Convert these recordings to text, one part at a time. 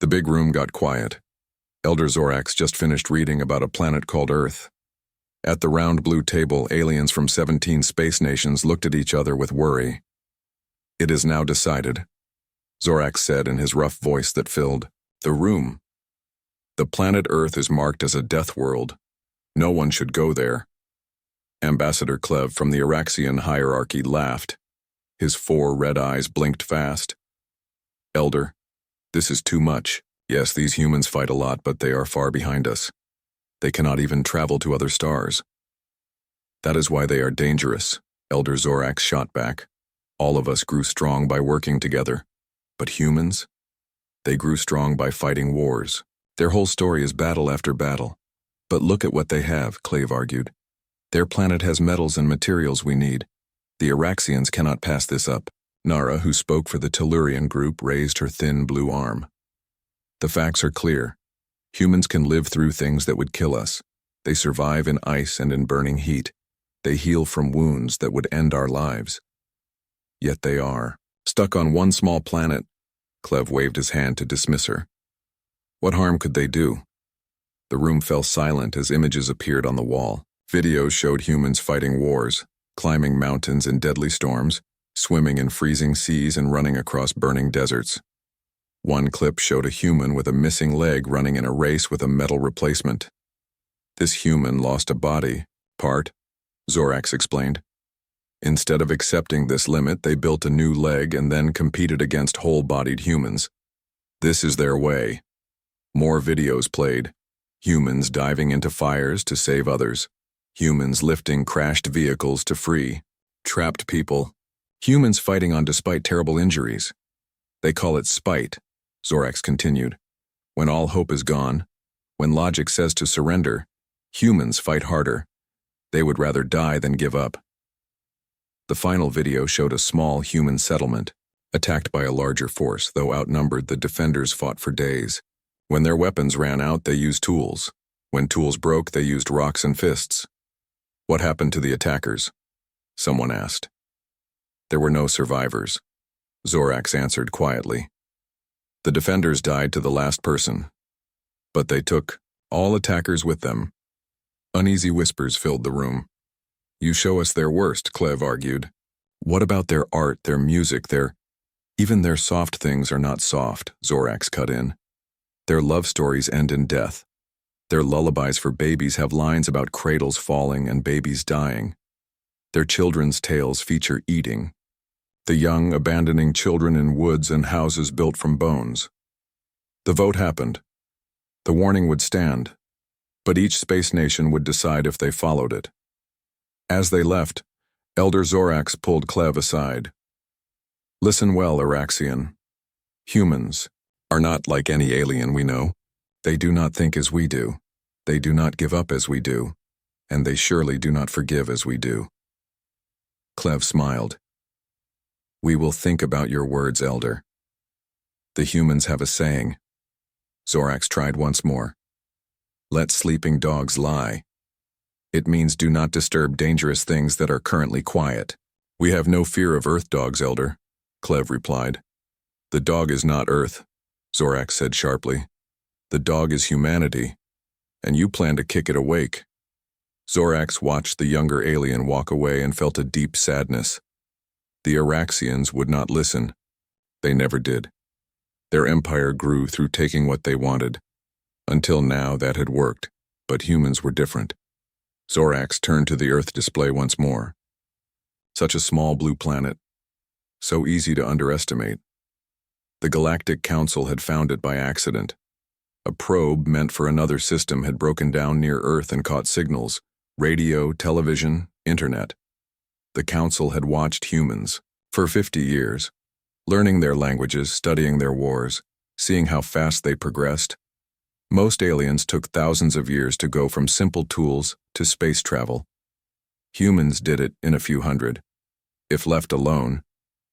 The big room got quiet. Elder Zorax just finished reading about a planet called Earth. At the round blue table, aliens from 17 space nations looked at each other with worry. "It is now decided," Zorax said in his rough voice that filled the room. "The planet Earth is marked as a death world. No one should go there." Ambassador Clev from the Araxian hierarchy laughed. His 4 red eyes blinked fast. "Elder, this is too much. Yes, these humans fight a lot, but they are far behind us. They cannot even travel to other stars." "That is why they are dangerous," Elder Zorax shot back. "All of us grew strong by working together. But humans? They grew strong by fighting wars. Their whole story is battle after battle. But look at what they have," Clave argued. "Their planet has metals and materials we need. The Araxians cannot pass this up." Nara, who spoke for the Tellurian group, raised her thin blue arm. "The facts are clear. Humans can live through things that would kill us. They survive in ice and in burning heat. They heal from wounds that would end our lives. Yet they are stuck on one small planet." Clev waved his hand to dismiss her. "What harm could they do?" The room fell silent as images appeared on the wall. Videos showed humans fighting wars, climbing mountains in deadly storms, swimming in freezing seas and running across burning deserts. One clip showed a human with a missing leg running in a race with a metal replacement. "This human lost a body part," Zorax explained. "Instead of accepting this limit, they built a new leg and then competed against whole-bodied humans. This is their way." More videos played. Humans diving into fires to save others. Humans lifting crashed vehicles to free trapped people. Humans fighting on despite terrible injuries. "They call it spite," Zorax continued. "When all hope is gone, when logic says to surrender, humans fight harder. They would rather die than give up." The final video showed a small human settlement, attacked by a larger force. Though outnumbered, the defenders fought for days. When their weapons ran out, they used tools. When tools broke, they used rocks and fists. "What happened to the attackers?" someone asked. "There were no survivors," Zorax answered quietly. "The defenders died to the last person. But they took all attackers with them." Uneasy whispers filled the room. "You show us their worst," Clev argued. "What about their art, their music, even their soft things are not soft," Zorax cut in. "Their love stories end in death. Their lullabies for babies have lines about cradles falling and babies dying. Their children's tales feature eating. The young abandoning children in woods and houses built from bones." The vote happened. The warning would stand, but each space nation would decide if they followed it. As they left, Elder Zorax pulled Clev aside. "Listen well, Araxian. Humans are not like any alien we know. They do not think as we do. They do not give up as we do. And they surely do not forgive as we do." Clev smiled. "We will think about your words, Elder. The humans have a saying." Zorax tried once more. "Let sleeping dogs lie." It means do not disturb dangerous things that are currently quiet. "We have no fear of Earth dogs, Elder," Clev replied. "The dog is not Earth," Zorax said sharply. "The dog is humanity, and you plan to kick it awake." Zorax watched the younger alien walk away and felt a deep sadness. The Araxians would not listen. They never did. Their empire grew through taking what they wanted. Until now, that had worked, but humans were different. Zorax turned to the Earth display once more. Such a small blue planet. So easy to underestimate. The Galactic Council had found it by accident. A probe meant for another system had broken down near Earth and caught signals: radio, television, internet. The Council had watched humans for 50 years, learning their languages, studying their wars, seeing how fast they progressed. Most aliens took thousands of years to go from simple tools to space travel. Humans did it in a few hundred. If left alone,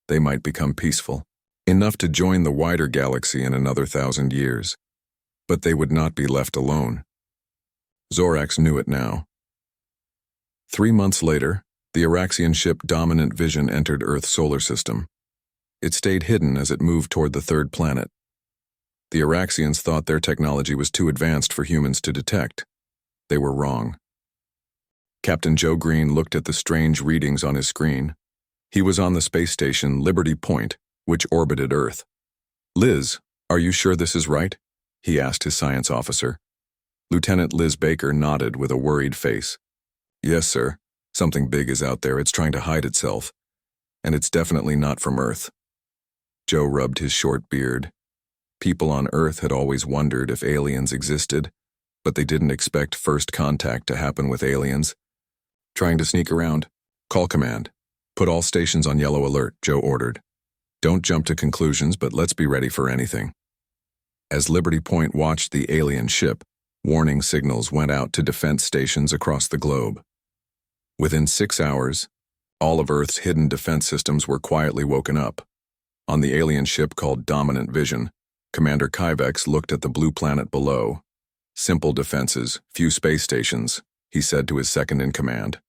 they might become peaceful, enough to join the wider galaxy in another 1,000 years. But they would not be left alone. Zorax knew it now. 3 months later, the Araxian ship Dominant Vision entered Earth's solar system. It stayed hidden as it moved toward the third planet. The Araxians thought their technology was too advanced for humans to detect. They were wrong. Captain Joe Green looked at the strange readings on his screen. He was on the space station Liberty Point, which orbited Earth. "Liz, are you sure this is right?" he asked his science officer. Lieutenant Liz Baker nodded with a worried face. "Yes, sir. Something big is out there. It's trying to hide itself. And it's definitely not from Earth." Joe rubbed his short beard. People on Earth had always wondered if aliens existed, but they didn't expect first contact to happen with aliens. "Trying to sneak around? Call command. Put all stations on yellow alert," Joe ordered. "Don't jump to conclusions, but let's be ready for anything." As Liberty Point watched the alien ship, warning signals went out to defense stations across the globe. Within 6 hours, all of Earth's hidden defense systems were quietly woken up. On the alien ship called Dominant Vision, Commander Kyvex looked at the blue planet below. "Simple defenses, few space stations," he said to his second-in-command.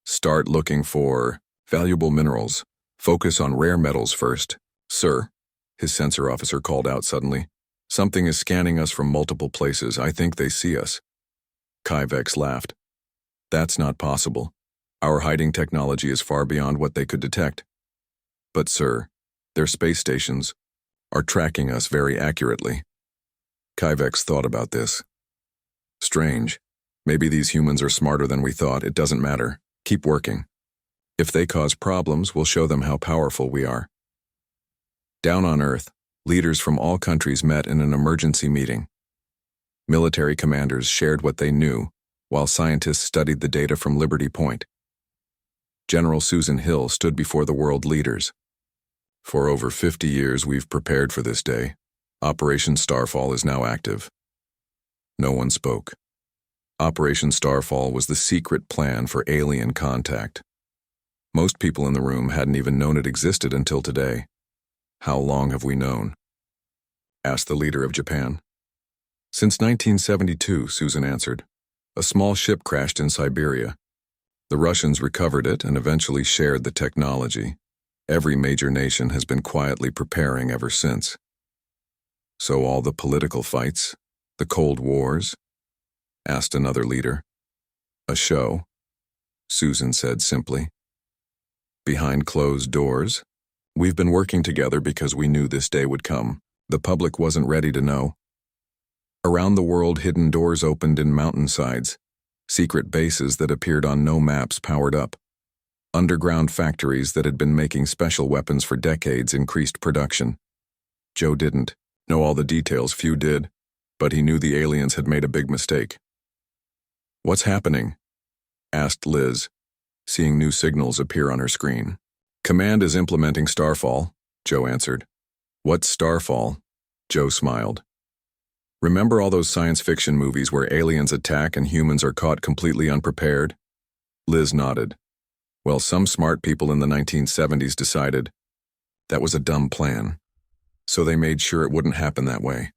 "Start looking for valuable minerals. Focus on rare metals first." "Sir," his sensor officer called out suddenly. "Something is scanning us from multiple places. I think they see us." Kyvex laughed. "That's not possible. Our hiding technology is far beyond what they could detect." "But sir, their space stations are tracking us very accurately." Kyvex thought about this. "Strange. Maybe these humans are smarter than we thought. It doesn't matter. Keep working. If they cause problems, we'll show them how powerful we are." Down on Earth, leaders from all countries met in an emergency meeting. Military commanders shared what they knew, while scientists studied the data from Liberty Point. General Susan Hill stood before the world leaders. "For over 50 years we've prepared for this day. Operation Starfall is now active." No one spoke. Operation Starfall was the secret plan for alien contact. Most people in the room hadn't even known it existed until today. "How long have we known?" asked the leader of Japan. "Since 1972, Susan answered. A small ship crashed in Siberia. The Russians recovered it and eventually shared the technology. Every major nation has been quietly preparing ever since." "So all the political fights, the Cold Wars?" asked another leader. "A show," Susan said simply. "Behind closed doors? We've been working together because we knew this day would come. The public wasn't ready to know." Around the world, hidden doors opened in mountainsides. Secret bases that appeared on no maps powered up. Underground factories that had been making special weapons for decades increased production. Joe didn't know all the details, few did, but he knew the aliens had made a big mistake. "What's happening?" asked Liz, seeing new signals appear on her screen. "Command is implementing Starfall," Joe answered. "What's Starfall?" Joe smiled. "Remember all those science fiction movies where aliens attack and humans are caught completely unprepared?" Liz nodded. "Well, some smart people in the 1970s decided that was a dumb plan. So they made sure it wouldn't happen that way.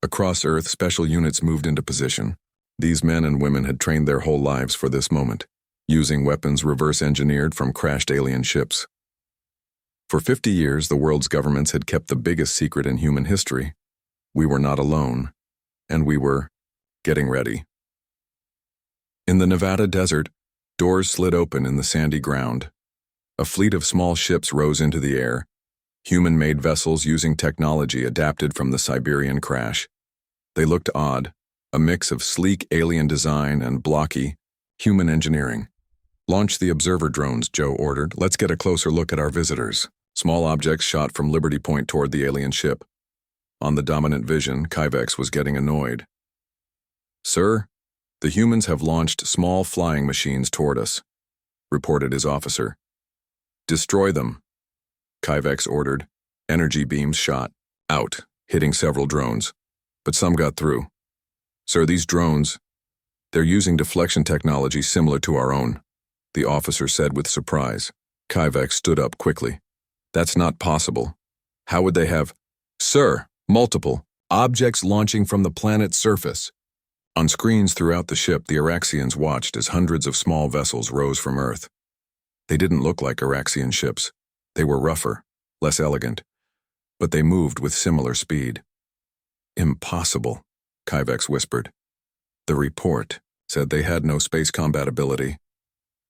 Across Earth, special units moved into position. These men and women had trained their whole lives for this moment, using weapons reverse-engineered from crashed alien ships. For 50 years, the world's governments had kept the biggest secret in human history. We were not alone, and we were getting ready." In the Nevada desert, doors slid open in the sandy ground. A fleet of small ships rose into the air, human-made vessels using technology adapted from the Siberian crash. They looked odd, a mix of sleek alien design and blocky human engineering. "Launch the observer drones," Joe ordered. "Let's get a closer look at our visitors." Small objects shot from Liberty Point toward the alien ship. On the Dominant Vision, Kyvex was getting annoyed. "Sir, the humans have launched small flying machines toward us," reported his officer. "Destroy them," Kyvex ordered. Energy beams shot out, hitting several drones, but some got through. "Sir, these drones, they're using deflection technology similar to our own," the officer said with surprise. Kyvex stood up quickly. "That's not possible. How would they have—" "Sir, multiple objects launching from the planet's surface." On screens throughout the ship, the Araxians watched as hundreds of small vessels rose from Earth. They didn't look like Araxian ships. They were rougher, less elegant, but they moved with similar speed. Impossible, Kyvex whispered. The report said they had no space combat ability.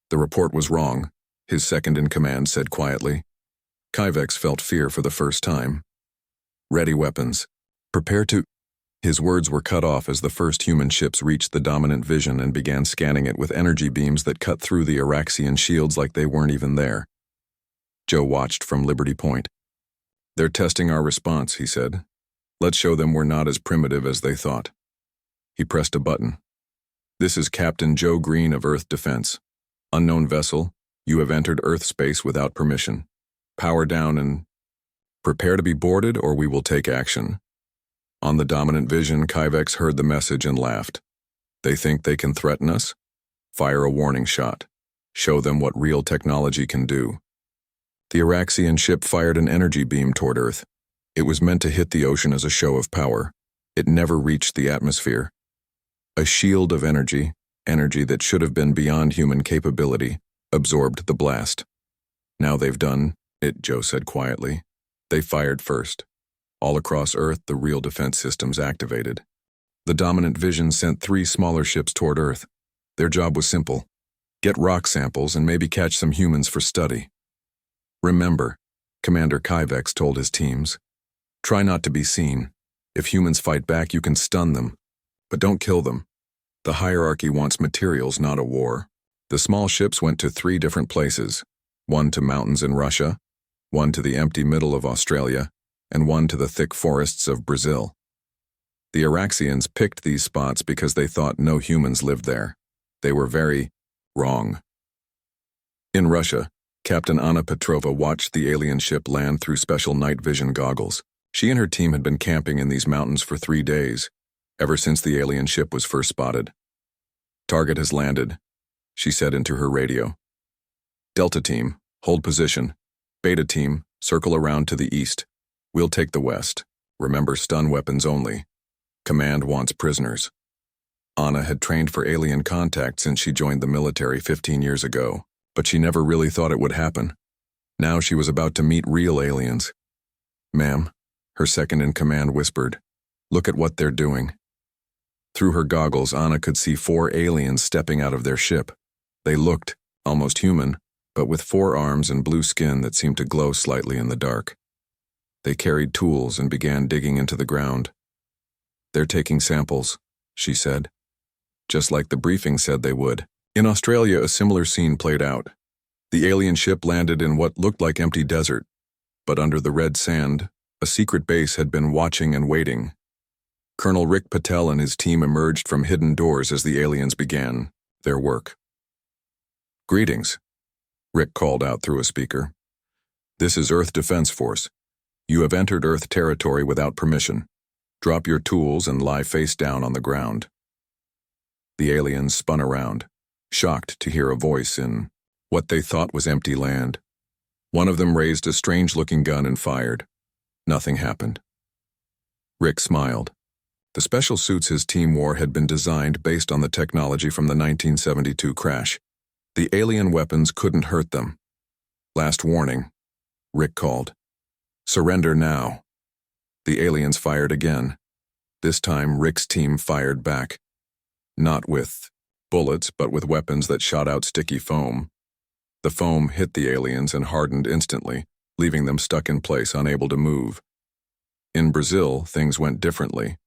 The report was wrong, his second-in-command said quietly. Kyvex felt fear for the first time. Ready weapons. Prepare to... His words were cut off as the first human ships reached the dominant vision and began scanning it with energy beams that cut through the Araxian shields like they weren't even there. Joe watched from Liberty Point. They're testing our response, he said. Let's show them we're not as primitive as they thought. He pressed a button. This is Captain Joe Green of Earth Defense. Unknown vessel, you have entered Earth space without permission. Power down and... Prepare to be boarded or we will take action. On the dominant vision, Kyvex heard the message and laughed. They think they can threaten us? Fire a warning shot. Show them what real technology can do. The Araxian ship fired an energy beam toward Earth. It was meant to hit the ocean as a show of power. It never reached the atmosphere. A shield of energy that should have been beyond human capability, absorbed the blast. Now they've done it, Joe said quietly. They fired first. All across Earth, the real defense systems activated. The dominant vision sent 3 smaller ships toward Earth. Their job was simple. Get rock samples and maybe catch some humans for study. Remember, Commander Kyvex told his teams, try not to be seen. If humans fight back, you can stun them. But don't kill them. The hierarchy wants materials, not a war. The small ships went to 3 different places. One to mountains in Russia, one to the empty middle of Australia, and one to the thick forests of Brazil. The Araxians picked these spots because they thought no humans lived there. They were very wrong. In Russia, Captain Anna Petrova watched the alien ship land through special night vision goggles. She and her team had been camping in these mountains for 3 days, ever since the alien ship was first spotted. Target has landed, she said into her radio. Delta team, hold position. Beta team, circle around to the east. We'll take the west. Remember, stun weapons only. Command wants prisoners. Anna had trained for alien contact since she joined the military 15 years ago, but she never really thought it would happen. Now she was about to meet real aliens. Ma'am, her second-in-command whispered, look at what they're doing. Through her goggles, Anna could see 4 aliens stepping out of their ship. They looked almost human, but with 4 arms and blue skin that seemed to glow slightly in the dark. They carried tools and began digging into the ground. They're taking samples, she said, just like the briefing said they would. In Australia, a similar scene played out. The alien ship landed in what looked like empty desert, but under the red sand, a secret base had been watching and waiting. Colonel Rick Patel and his team emerged from hidden doors as the aliens began their work. Greetings, Rick called out through a speaker. This is Earth Defense Force. You have entered Earth territory without permission. Drop your tools and lie face down on the ground. The aliens spun around, shocked to hear a voice in what they thought was empty land. One of them raised a strange-looking gun and fired. Nothing happened. Rick smiled. The special suits his team wore had been designed based on the technology from the 1972 crash. The alien weapons couldn't hurt them. Last warning, Rick called. Surrender now. The aliens fired again. This time, Rick's team fired back. Not with bullets, but with weapons that shot out sticky foam. The foam hit the aliens and hardened instantly, leaving them stuck in place, unable to move. In Brazil, things went differently.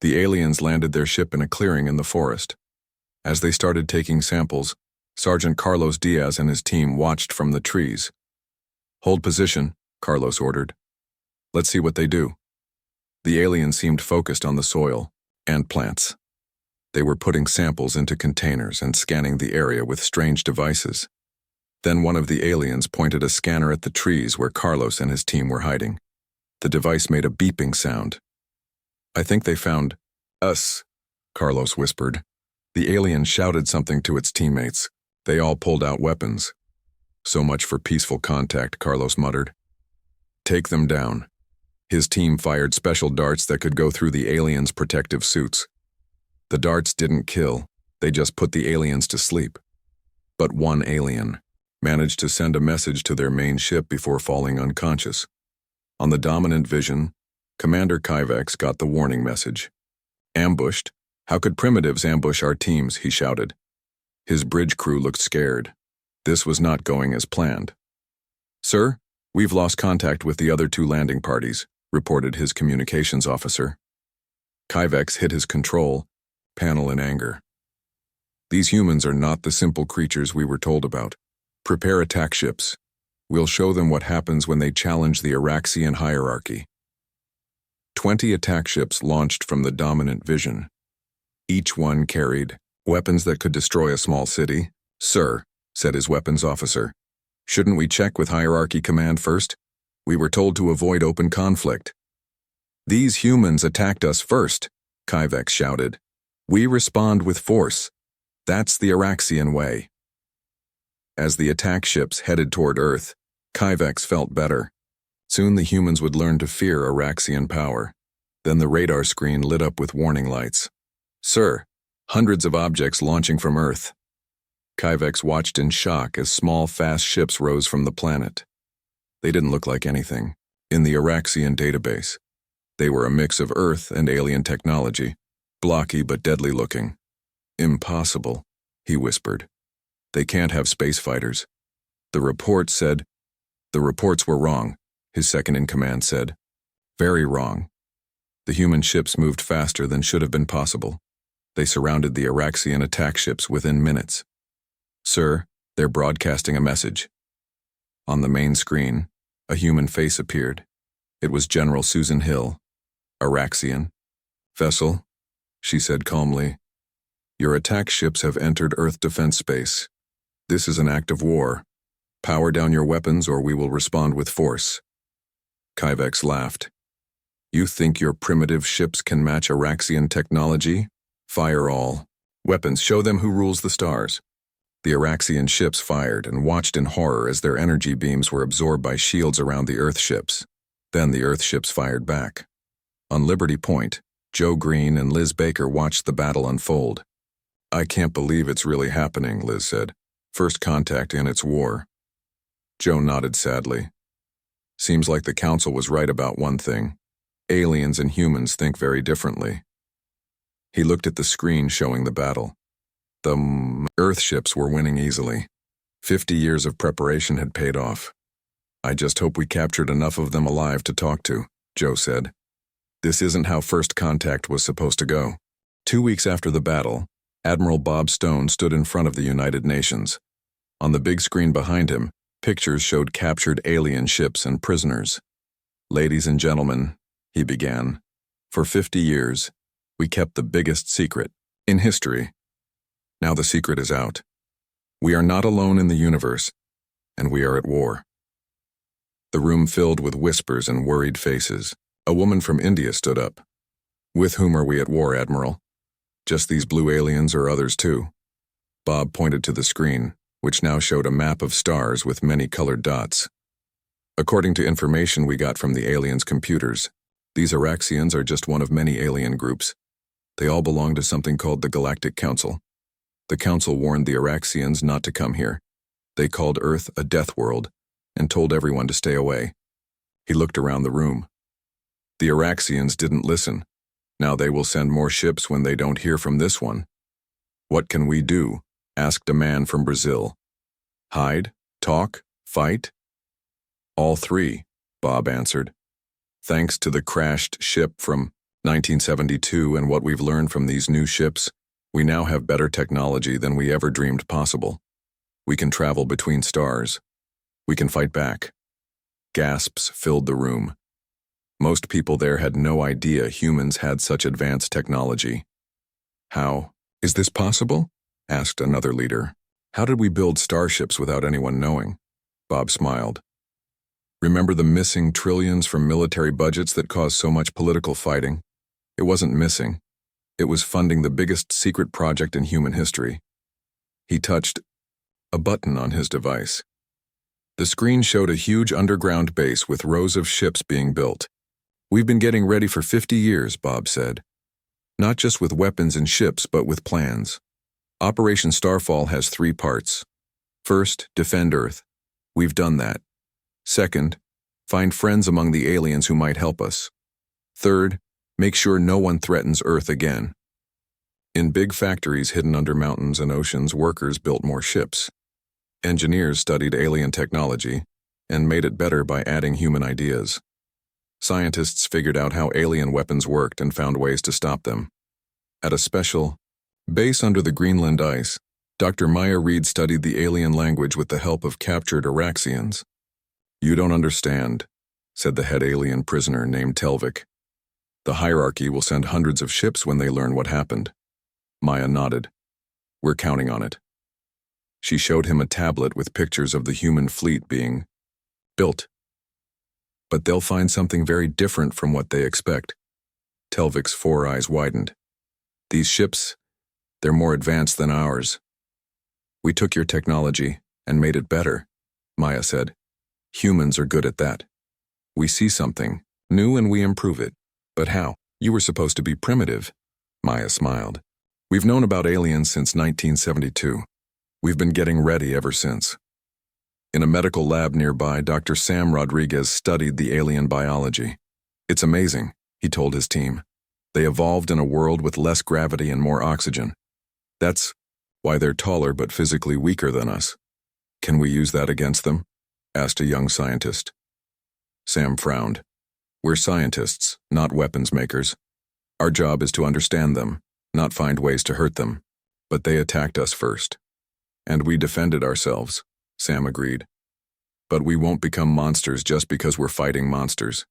The aliens landed their ship in a clearing in the forest. As they started taking samples, Sergeant Carlos Diaz and his team watched from the trees. Hold position, Carlos ordered. Let's see what they do. The aliens seemed focused on the soil and plants. They were putting samples into containers and scanning the area with strange devices. Then one of the aliens pointed a scanner at the trees where Carlos and his team were hiding. The device made a beeping sound. I think they found us, Carlos whispered. The alien shouted something to its teammates. They all pulled out weapons. So much for peaceful contact, Carlos muttered. Take them down. His team fired special darts that could go through the aliens' protective suits. The darts didn't kill, they just put the aliens to sleep. But one alien managed to send a message to their main ship before falling unconscious. On the dominant vision, Commander Kyvex got the warning message. Ambushed? How could primitives ambush our teams, he shouted. His bridge crew looked scared. This was not going as planned. Sir, we've lost contact with the other two landing parties, reported his communications officer. Kyvex hit his control panel in anger. These humans are not the simple creatures we were told about. Prepare attack ships. We'll show them what happens when they challenge the Oraxian hierarchy. 20 attack ships launched from the dominant vision. Each one carried weapons that could destroy a small city. Sir, said his weapons officer, shouldn't we check with hierarchy command first? We were told to avoid open conflict. These humans attacked us first, Kyvex shouted. We respond with force. That's the Oraxian way. As the attack ships headed toward Earth, Kyvex felt better. Soon the humans would learn to fear Oraxian power. Then the radar screen lit up with warning lights. Sir, hundreds of objects launching from Earth. Kyvex watched in shock as small, fast ships rose from the planet. They didn't look like anything in the Oraxian database. They were a mix of Earth and alien technology, blocky but deadly looking. Impossible, he whispered. They can't have space fighters. The reports were wrong, his second-in-command said. Very wrong. The human ships moved faster than should have been possible. They surrounded the Oraxian attack ships within minutes. Sir, they're broadcasting a message. On the main screen, a human face appeared. It was General Susan Hill, Oraxian. Vessel, she said calmly, your attack ships have entered Earth defense space. This is an act of war. Power down your weapons or we will respond with force. Kyvex laughed. You think your primitive ships can match Oraxian technology? Fire all. Weapons, show them who rules the stars. The Oraxian ships fired and watched in horror as their energy beams were absorbed by shields around the Earth ships. Then the Earth ships fired back. On Liberty Point, Joe Green and Liz Baker watched the battle unfold. I can't believe it's really happening, Liz said. First contact and it's war. Joe nodded sadly. Seems like the Council was right about one thing. Aliens and humans think very differently. He looked at the screen showing the battle. The Earth ships were winning easily. 50 years of preparation had paid off. I just hope we captured enough of them alive to talk to, Joe said. This isn't how first contact was supposed to go. 2 weeks after the battle, Admiral Bob Stone stood in front of the United Nations. On the big screen behind him, pictures showed captured alien ships and prisoners. Ladies and gentlemen, he began, for 50 years, we kept the biggest secret in history. Now the secret is out. We are not alone in the universe, and we are at war. The room filled with whispers and worried faces. A woman from India stood up. With whom are we at war, Admiral? Just these blue aliens or others too? Bob pointed to the screen, which now showed a map of stars with many colored dots. According to information we got from the aliens' computers, these Oraxians are just one of many alien groups. They all belong to something called the Galactic Council. The Council warned the Oraxians not to come here. They called Earth a death world and told everyone to stay away. He looked around the room. The Oraxians didn't listen. Now they will send more ships when they don't hear from this one. What can we do? Asked a man from Brazil. Hide? Talk? Fight? All three, Bob answered. Thanks to the crashed ship from 1972 and what we've learned from these new ships, we now have better technology than we ever dreamed possible. We can travel between stars. We can fight back. Gasps filled the room. Most people there had no idea humans had such advanced technology. How? Is this possible? Asked another leader. How did we build starships without anyone knowing? Bob smiled. Remember the missing trillions from military budgets that caused so much political fighting? It wasn't missing. It was funding the biggest secret project in human history. He touched a button on his device. The screen showed a huge underground base with rows of ships being built. We've been getting ready for 50 years, Bob said. Not just with weapons and ships, but with plans. Operation Starfall has 3 parts. First, defend Earth. We've done that. Second, find friends among the aliens who might help us. Third, make sure no one threatens Earth again. In big factories hidden under mountains and oceans, workers built more ships. Engineers studied alien technology and made it better by adding human ideas. Scientists figured out how alien weapons worked and found ways to stop them. At a special base under the Greenland ice, Dr. Maya Reed studied the alien language with the help of captured Oraxians. "You don't understand," said the head alien prisoner named Telvik. "The hierarchy will send hundreds of ships when they learn what happened." Maya nodded. "We're counting on it." She showed him a tablet with pictures of the human fleet being built. "But they'll find something very different from what they expect." Telvik's four eyes widened. "These ships, they're more advanced than ours." "We took your technology and made it better," Maya said. "Humans are good at that. We see something new and we improve it. But how? You were supposed to be primitive." Maya smiled. "We've known about aliens since 1972. We've been getting ready ever since." In a medical lab nearby, Dr. Sam Rodriguez studied the alien biology. "It's amazing," he told his team. "They evolved in a world with less gravity and more oxygen. That's why they're taller but physically weaker than us." "Can we use that against them?" asked a young scientist. Sam frowned. "We're scientists, not weapons makers. Our job is to understand them, not find ways to hurt them. But they attacked us first. And we defended ourselves," Sam agreed. "But we won't become monsters just because we're fighting monsters."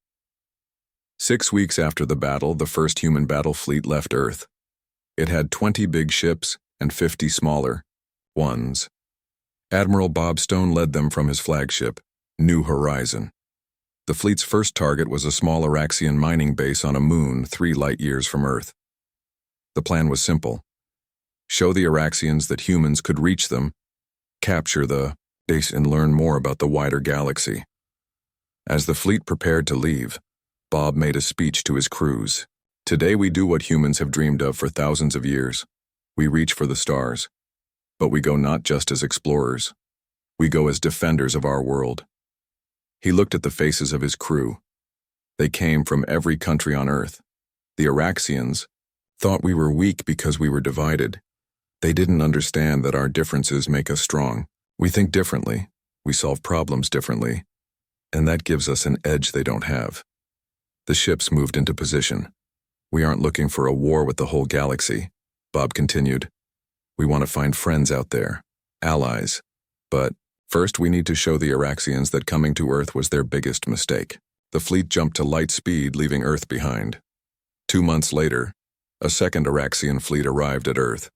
6 weeks after the battle, the first human battle fleet left Earth. It had 20 big ships and 50 smaller ones. Admiral Bob Stone led them from his flagship, New Horizon. The fleet's first target was a small Oraxian mining base on a moon 3 light-years from Earth. The plan was simple. Show the Oraxians that humans could reach them, capture the base, and learn more about the wider galaxy. As the fleet prepared to leave, Bob made a speech to his crews. "Today we do what humans have dreamed of for thousands of years. We reach for the stars. But we go not just as explorers. We go as defenders of our world." He looked at the faces of his crew. They came from every country on Earth. The Oraxians thought we were weak because we were divided. They didn't understand that our differences make us strong. We think differently, we solve problems differently, and that gives us an edge they don't have. The ships moved into position. "We aren't looking for a war with the whole galaxy," Bob continued. "We want to find friends out there, allies. But first we need to show the Oraxians that coming to Earth was their biggest mistake." The fleet jumped to light speed, leaving Earth behind. 2 months later, a second Oraxian fleet arrived at Earth.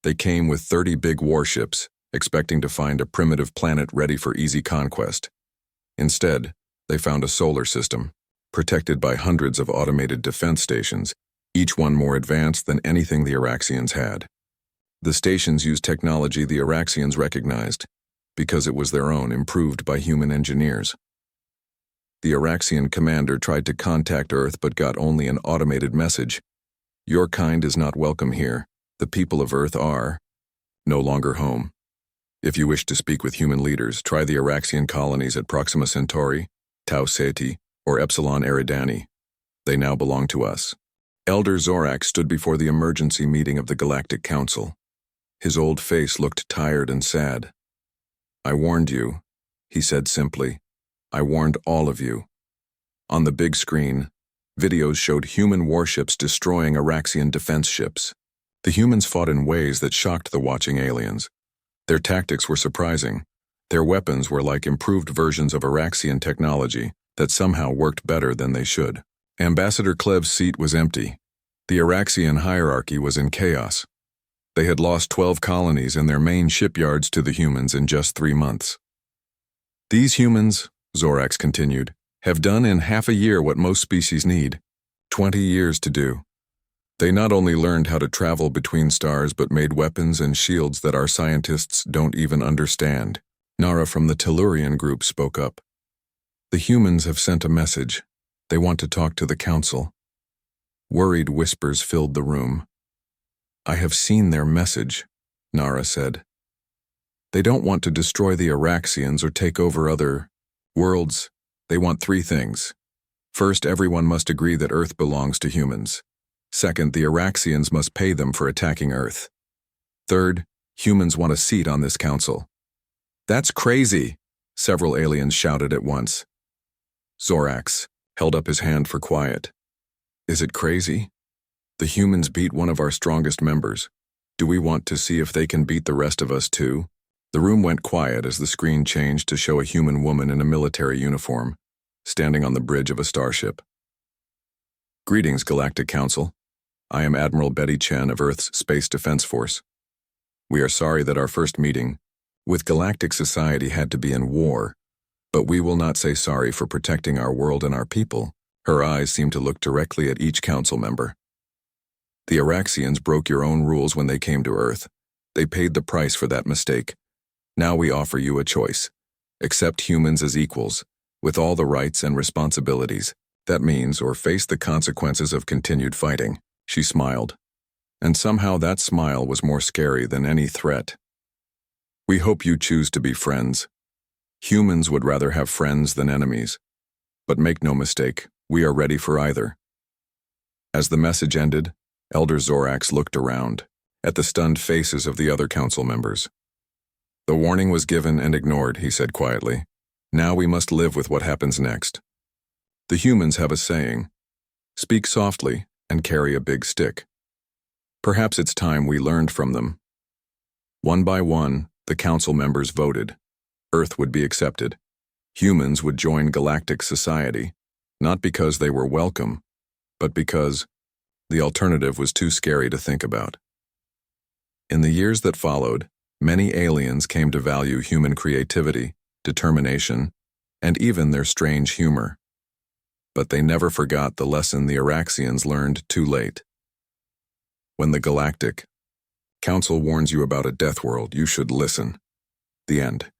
They came with 30 big warships, expecting to find a primitive planet ready for easy conquest. Instead, they found a solar system, protected by hundreds of automated defense stations, each one more advanced than anything the Oraxians had. The stations used technology the Oraxians recognized, because it was their own, improved by human engineers. The Oraxian commander tried to contact Earth but got only an automated message. "Your kind is not welcome here. The people of Earth are no longer home. If you wish to speak with human leaders, try the Oraxian colonies at Proxima Centauri, Tau Ceti, or Epsilon Eridani. They now belong to us." Elder Zorak stood before the emergency meeting of the Galactic Council. His old face looked tired and sad. "I warned you," he said simply. "I warned all of you." On the big screen, videos showed human warships destroying Oraxian defense ships. The humans fought in ways that shocked the watching aliens. Their tactics were surprising. Their weapons were like improved versions of Oraxian technology that somehow worked better than they should. Ambassador Klev's seat was empty. The Oraxian hierarchy was in chaos. They had lost 12 colonies and their main shipyards to the humans in just 3 months. "These humans," Zorax continued, "have done in half a year what most species need 20 years to do. They not only learned how to travel between stars but made weapons and shields that our scientists don't even understand." Nara from the Tellurian group spoke up. "The humans have sent a message. They want to talk to the council." Worried whispers filled the room. "I have seen their message," Nara said. "They don't want to destroy the Oraxians or take over other worlds. They want 3 things. First, everyone must agree that Earth belongs to humans. Second, the Araxians must pay them for attacking Earth. Third, humans want a seat on this council. That's crazy, several aliens shouted at once. Zorax held up his hand for quiet. Is it crazy? The humans beat one of our strongest members. Do we want to see if they can beat the rest of us too? The room went quiet as the screen changed to show a human woman in a military uniform, standing on the bridge of a starship. Greetings, Galactic Council. I am Admiral Betty Chen of Earth's Space Defense Force. We are sorry that our first meeting with Galactic Society had to be in war, but we will not say sorry for protecting our world and our people. Her eyes seemed to look directly at each council member. The Araxians broke your own rules when they came to Earth. They paid the price for that mistake. Now we offer you a choice. Accept humans as equals, with all the rights and responsibilities. That means, or face the consequences of continued fighting. She smiled. And somehow that smile was more scary than any threat. We hope you choose to be friends. Humans would rather have friends than enemies. But make no mistake, we are ready for either. As the message ended, Elder Zorax looked around, at the stunned faces of the other council members. The warning was given and ignored, he said quietly. Now we must live with what happens next. The humans have a saying, speak softly and carry a big stick. Perhaps it's time we learned from them. One by one, the council members voted. Earth would be accepted. Humans would join Galactic Society, not because they were welcome, but because the alternative was too scary to think about. In the years that followed, many aliens came to value human creativity, determination, and even their strange humor. But they never forgot the lesson the Araxians learned too late. When the Galactic Council warns you about a death world, you should listen. The end.